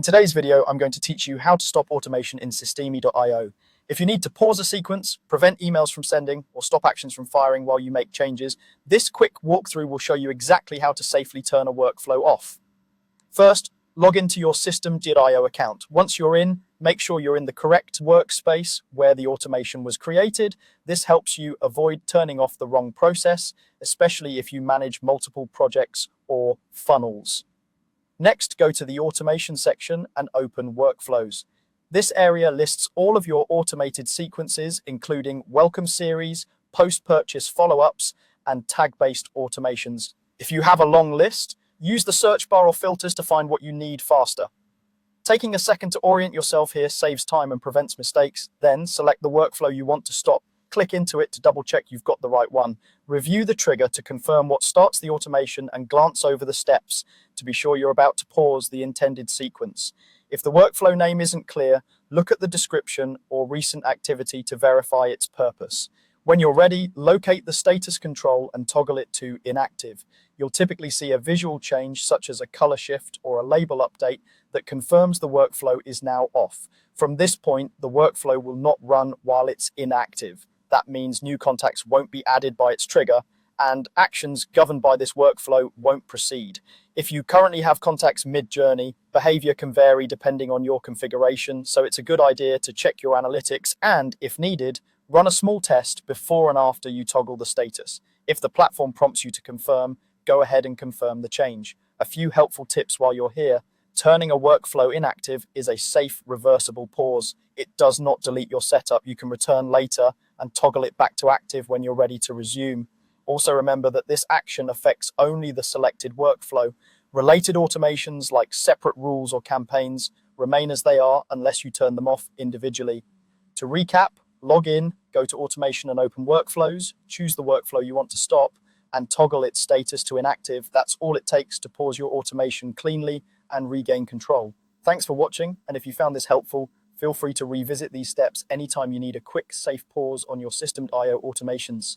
In today's video, I'm going to teach you how to stop automation in Systemi.io. If you need to pause a sequence, prevent emails from sending, or stop actions from firing while you make changes, this quick walkthrough will show you exactly how to safely turn a workflow off. First, log into your System.io account. Once you're in, make sure you're in the correct workspace where the automation was created. This helps you avoid turning off the wrong process, especially if you manage multiple projects or funnels. Next, go to the automation section and open workflows. This area lists all of your automated sequences, including welcome series, post-purchase follow-ups, and tag-based automations. If you have a long list, use the search bar or filters to find what you need faster. Taking a second to orient yourself here saves time and prevents mistakes. Then select the workflow you want to stop. Click into it to double check you've got the right one. Review the trigger to confirm what starts the automation and glance over the steps to be sure you're about to pause the intended sequence. If the workflow name isn't clear, look at the description or recent activity to verify its purpose. When you're ready, locate the status control and toggle it to inactive. You'll typically see a visual change such as a color shift or a label update that confirms the workflow is now off. From this point, the workflow will not run while it's inactive. That means new contacts won't be added by its trigger, and actions governed by this workflow won't proceed. If you currently have contacts mid-journey, behavior can vary depending on your configuration, so it's a good idea to check your analytics and, if needed, run a small test before and after you toggle the status. If the platform prompts you to confirm, go ahead and confirm the change. A few helpful tips while you're here. Turning a workflow inactive is a safe, reversible pause. It does not delete your setup. You can return later and toggle it back to active when you're ready to resume. Also remember that this action affects only the selected workflow. Related automations like separate rules or campaigns remain as they are unless you turn them off individually. To recap, log in, go to automation and open workflows, choose the workflow you want to stop, and toggle its status to inactive. That's all it takes to pause your automation cleanly and regain control. Thanks for watching, and if you found this helpful, feel free to revisit these steps anytime you need a quick, safe pause on your System.io automations.